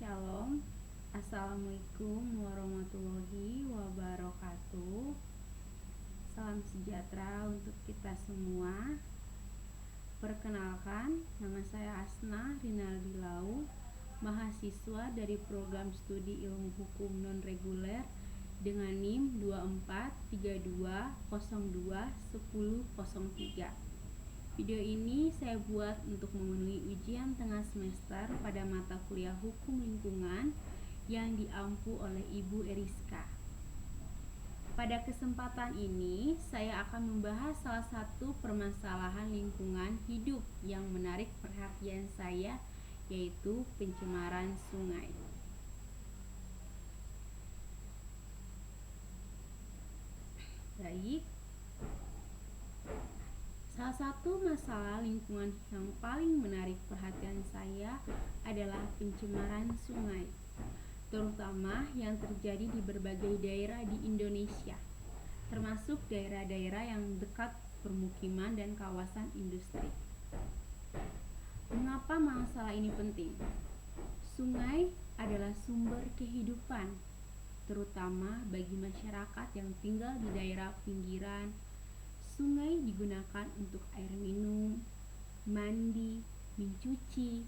Shalom. Assalamualaikum warahmatullahi wabarakatuh. Salam sejahtera untuk kita semua. Perkenalkan, nama saya Asna Rinaldi Lau, mahasiswa dari program studi ilmu hukum non-reguler dengan NIM 2432021003. Video ini saya buat untuk memenuhi ujian tengah semester pada mata kuliah Hukum Lingkungan yang diampu oleh Ibu Eriska. Pada kesempatan ini, saya akan membahas salah satu permasalahan lingkungan hidup yang menarik perhatian saya, yaitu pencemaran sungai. Baik. Salah satu masalah lingkungan yang paling menarik perhatian saya adalah pencemaran sungai, terutama yang terjadi di berbagai daerah di Indonesia, termasuk daerah-daerah yang dekat permukiman dan kawasan industri. Mengapa masalah ini penting? Sungai adalah sumber kehidupan, terutama bagi masyarakat yang tinggal di daerah pinggiran. Sungai digunakan untuk air minum, mandi, mencuci,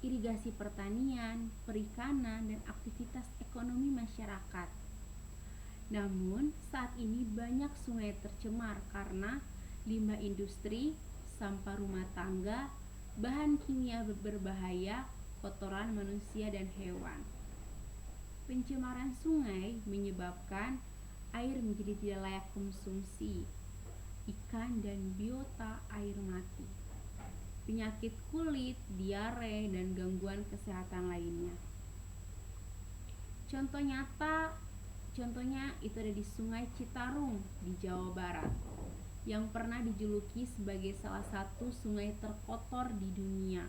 irigasi pertanian, perikanan, dan aktivitas ekonomi masyarakat. Namun, saat ini banyak sungai tercemar karena limbah industri, sampah rumah tangga, bahan kimia berbahaya, kotoran manusia dan hewan. Pencemaran sungai menyebabkan air menjadi tidak layak konsumsi, ikan dan biota air mati, penyakit kulit, diare, dan gangguan kesehatan lainnya. Contohnya itu ada di Sungai Citarum di Jawa Barat, yang pernah dijuluki sebagai salah satu sungai terkotor di dunia.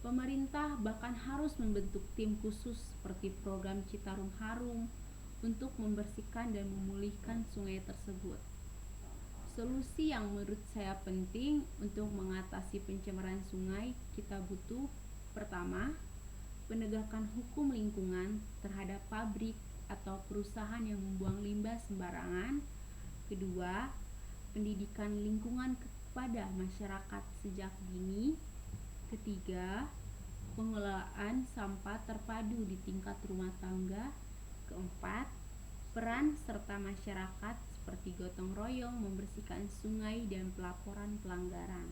Pemerintah bahkan harus membentuk tim khusus seperti program Citarum Harum untuk membersihkan dan memulihkan sungai tersebut. Solusi yang menurut saya penting untuk mengatasi pencemaran sungai, kita butuh: pertama, penegakan hukum lingkungan terhadap pabrik atau perusahaan yang membuang limbah sembarangan. Kedua, pendidikan lingkungan kepada masyarakat sejak dini. Ketiga, pengelolaan sampah terpadu di tingkat rumah tangga. Keempat, peran serta masyarakat seperti gotong royong membersihkan sungai dan pelaporan pelanggaran.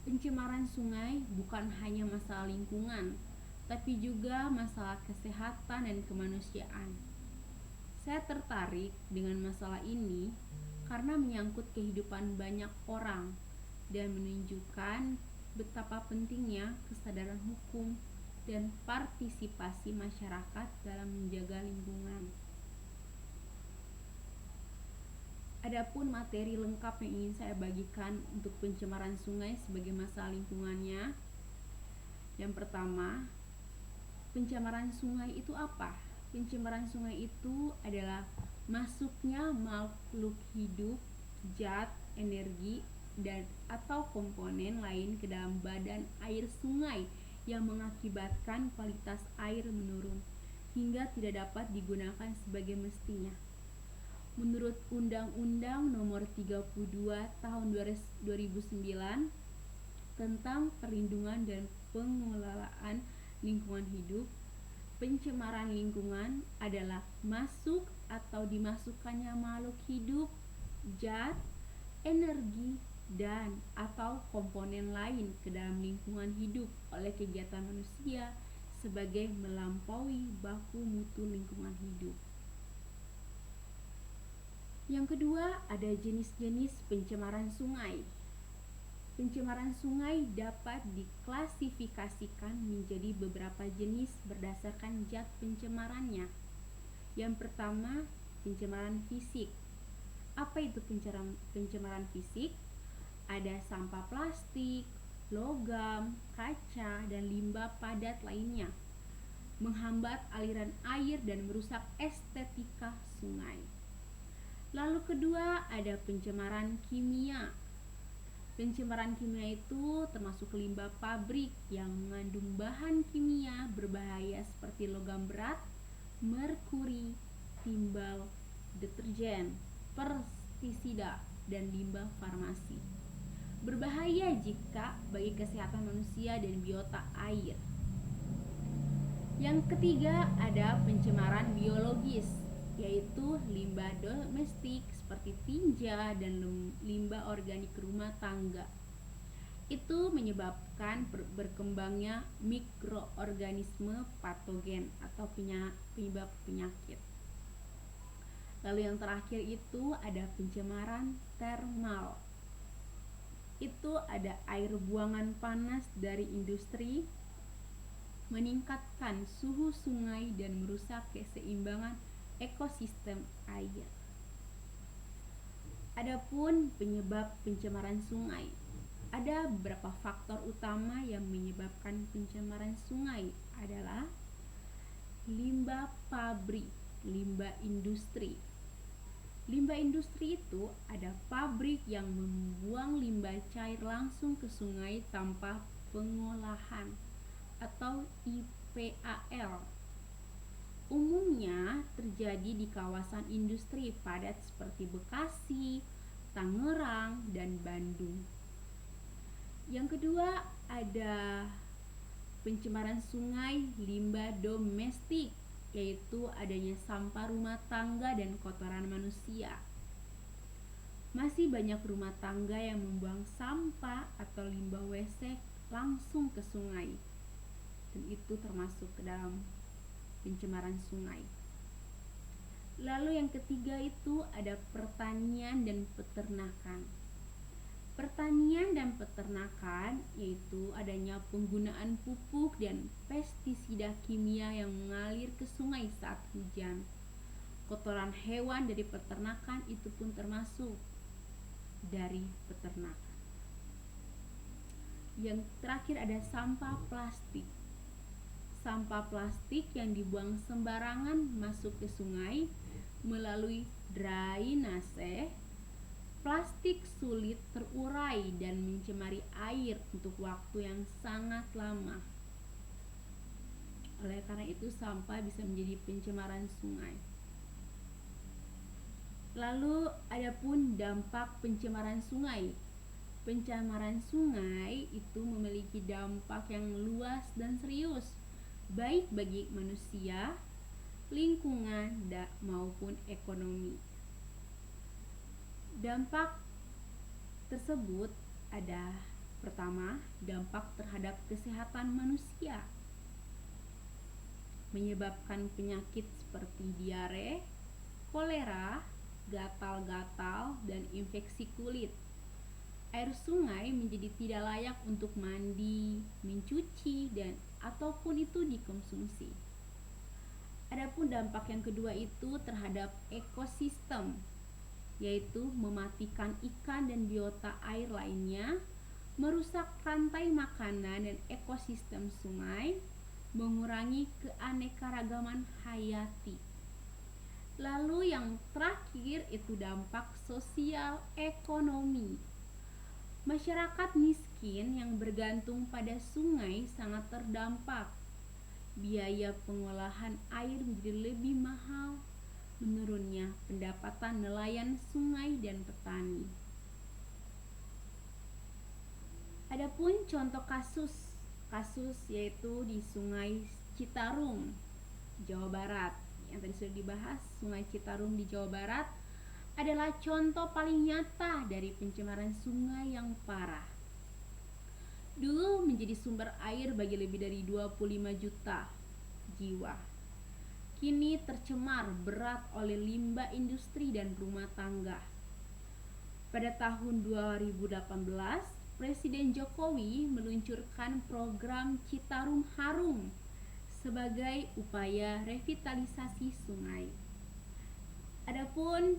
Pencemaran sungai bukan hanya masalah lingkungan, tapi juga masalah kesehatan dan kemanusiaan. Saya tertarik dengan masalah ini karena menyangkut kehidupan banyak orang dan menunjukkan betapa pentingnya kesadaran hukum dan partisipasi masyarakat dalam menjaga lingkungan. Adapun materi lengkap yang ingin saya bagikan untuk pencemaran sungai sebagai masalah lingkungannya. Yang pertama, pencemaran sungai itu apa? Pencemaran sungai itu adalah masuknya makhluk hidup, zat, energi, dan atau komponen lain ke dalam badan air sungai yang mengakibatkan kualitas air menurun hingga tidak dapat digunakan sebagai mestinya. Menurut Undang-Undang Nomor 32 Tahun 2009 tentang Perlindungan dan Pengelolaan Lingkungan Hidup, pencemaran lingkungan adalah masuk atau dimasukkannya makhluk hidup, zat, energi, dan atau komponen lain ke dalam lingkungan hidup oleh kegiatan manusia sebagai melampaui baku mutu lingkungan hidup. Yang kedua, ada jenis-jenis pencemaran sungai. Pencemaran sungai dapat diklasifikasikan menjadi beberapa jenis berdasarkan zat pencemarannya. Yang pertama, pencemaran fisik. Apa itu pencemaran fisik? Ada sampah plastik, logam, kaca, dan limbah padat lainnya, menghambat aliran air dan merusak estetika sungai. Lalu kedua, ada pencemaran kimia. Pencemaran kimia itu termasuk limbah pabrik yang mengandung bahan kimia berbahaya seperti logam berat, merkuri, timbal, deterjen, pestisida, dan limbah farmasi. Berbahaya jika bagi kesehatan manusia dan biota air. Yang ketiga ada pencemaran biologis, yaitu limbah domestik seperti tinja dan limbah organik rumah tangga. Itu menyebabkan berkembangnya mikroorganisme patogen atau penyebab penyakit. Lalu yang terakhir itu ada pencemaran termal. Itu ada air buangan panas dari industri meningkatkan suhu sungai dan merusak keseimbangan ekosistem air. Adapun penyebab pencemaran sungai, ada beberapa faktor utama yang menyebabkan pencemaran sungai adalah limbah pabrik, limbah industri. Limbah industri itu ada pabrik yang membuang limbah cair langsung ke sungai tanpa pengolahan atau IPAL. Umumnya terjadi di kawasan industri padat seperti Bekasi, Tangerang, dan Bandung. Yang kedua ada pencemaran sungai limbah domestik, yaitu adanya sampah rumah tangga dan kotoran manusia. Masih banyak rumah tangga yang membuang sampah atau limbah WC langsung ke sungai, dan itu termasuk ke dalam pencemaran sungai. Lalu yang ketiga itu ada pertanian dan peternakan. Pertanian dan peternakan yaitu adanya penggunaan pupuk dan pestisida kimia yang mengalir ke sungai saat hujan. Kotoran hewan dari peternakan itu pun termasuk dari peternakan. Yang terakhir ada sampah plastik. Sampah plastik yang dibuang sembarangan masuk ke sungai melalui drainase. Plastik sulit terurai dan mencemari air untuk waktu yang sangat lama. Oleh karena itu sampah bisa menjadi pencemaran sungai. Lalu adapun dampak pencemaran sungai. Pencemaran sungai itu memiliki dampak yang luas dan serius, baik bagi manusia, lingkungan, maupun ekonomi. Dampak tersebut ada pertama, dampak terhadap kesehatan manusia, menyebabkan penyakit seperti diare, kolera, gatal-gatal, dan infeksi kulit. Air sungai menjadi tidak layak untuk mandi, mencuci, dan ataupun itu dikonsumsi. Adapun dampak yang kedua itu terhadap ekosistem, yaitu mematikan ikan dan biota air lainnya, merusak rantai makanan dan ekosistem sungai, mengurangi keanekaragaman hayati. Lalu yang terakhir itu dampak sosial ekonomi. Masyarakat miskin yang bergantung pada sungai sangat terdampak. Biaya pengolahan air menjadi lebih mahal, menurunnya pendapatan nelayan sungai dan petani. Adapun contoh kasus yaitu di Sungai Citarum, Jawa Barat. Yang tadi sudah dibahas, Sungai Citarum di Jawa Barat adalah contoh paling nyata dari pencemaran sungai yang parah. Dulu menjadi sumber air bagi lebih dari 25 juta jiwa. Kini tercemar berat oleh limbah industri dan rumah tangga. Pada tahun 2018, Presiden Jokowi meluncurkan program Citarum Harum sebagai upaya revitalisasi sungai. Adapun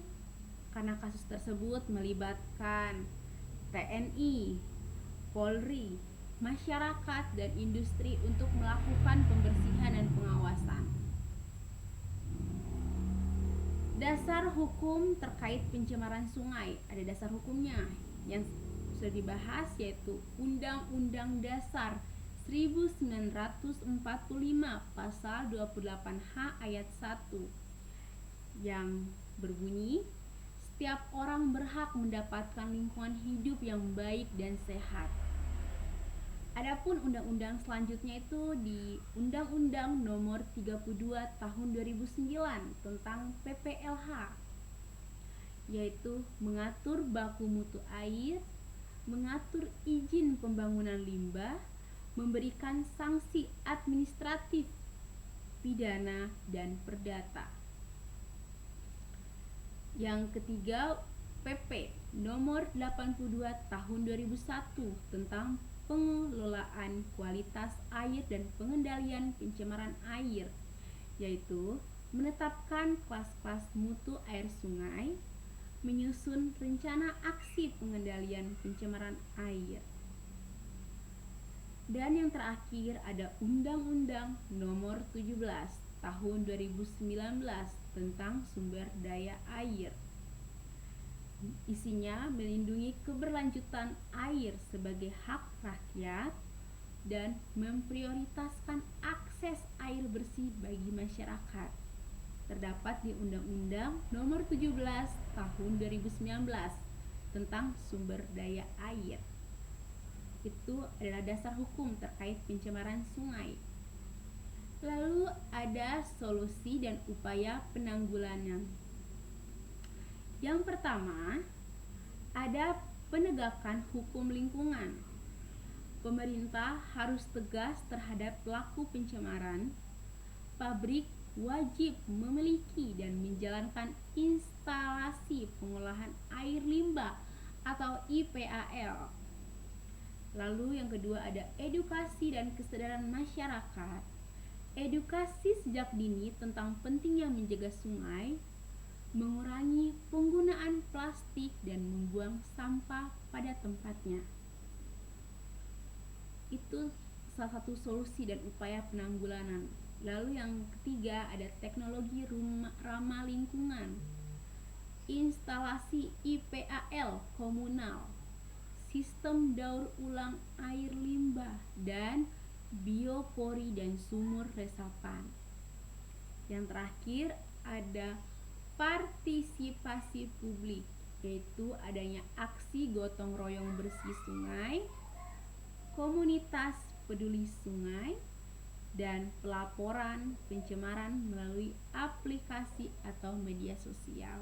karena kasus tersebut melibatkan TNI, Polri, masyarakat, dan industri untuk melakukan pembersihan dan pengawasan. Dasar hukum terkait pencemaran sungai, ada dasar hukumnya. Yang sudah dibahas, yaitu Undang-Undang Dasar 1945 pasal 28H ayat 1 yang berbunyi, setiap orang berhak mendapatkan lingkungan hidup yang baik dan sehat. Adapun undang-undang selanjutnya itu di Undang-Undang Nomor 32 Tahun 2009 tentang PPLH, yaitu mengatur baku mutu air, mengatur izin pembangunan limbah, memberikan sanksi administratif, pidana, dan perdata. Yang ketiga, PP Nomor 82 Tahun 2001 tentang pengelolaan kualitas air dan pengendalian pencemaran air, yaitu menetapkan kelas-kelas mutu air sungai, menyusun rencana aksi pengendalian pencemaran air. Dan yang terakhir ada Undang-Undang Nomor 17 Tahun 2019 tentang sumber daya air. Isinya melindungi keberlanjutan air sebagai hak rakyat dan memprioritaskan akses air bersih bagi masyarakat. Terdapat di Undang-Undang Nomor 17 Tahun 2019 tentang sumber daya air. Itu adalah dasar hukum terkait pencemaran sungai. Lalu ada solusi dan upaya penanggulangan. Yang pertama, ada penegakan hukum lingkungan. Pemerintah harus tegas terhadap pelaku pencemaran. Pabrik wajib memiliki dan menjalankan instalasi pengolahan air limbah atau IPAL. Lalu yang kedua ada edukasi dan kesadaran masyarakat. Edukasi sejak dini tentang pentingnya menjaga sungai, mengurangi penggunaan plastik dan membuang sampah pada tempatnya. Itu salah satu solusi dan upaya penanggulangan. Lalu yang ketiga ada teknologi ramah lingkungan. Instalasi IPAL komunal, sistem daur ulang air limbah, dan biopori dan sumur resapan. Yang terakhir ada partisipasi publik, yaitu adanya aksi gotong royong bersih sungai, komunitas peduli sungai, dan pelaporan pencemaran melalui aplikasi atau media sosial.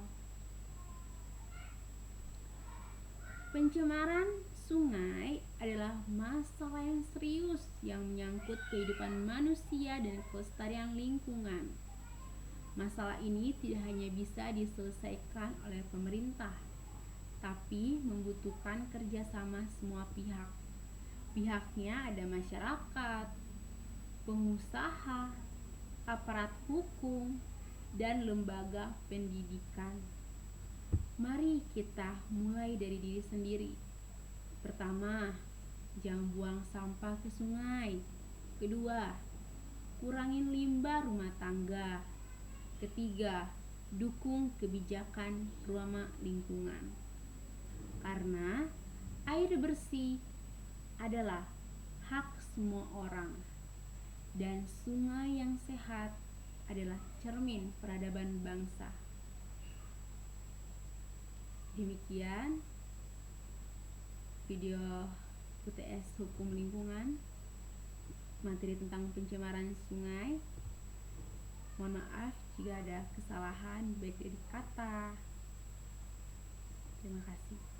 Pencemaran sungai adalah masalah yang serius yang menyangkut kehidupan manusia dan kelestarian lingkungan. Masalah ini tidak hanya bisa diselesaikan oleh pemerintah, tapi membutuhkan kerjasama semua pihak. Pihaknya ada masyarakat, pengusaha, aparat hukum, dan lembaga pendidikan. Mari kita mulai dari diri sendiri. Pertama, jangan buang sampah ke sungai. Kedua, kurangin limbah rumah tangga. Ketiga, dukung kebijakan ramah lingkungan. Karena air bersih adalah hak semua orang, dan sungai yang sehat adalah cermin peradaban bangsa. Demikian video UTS Hukum Lingkungan, materi tentang pencemaran sungai. Mohon maaf jika ada kesalahan baik dari kata. Terima kasih.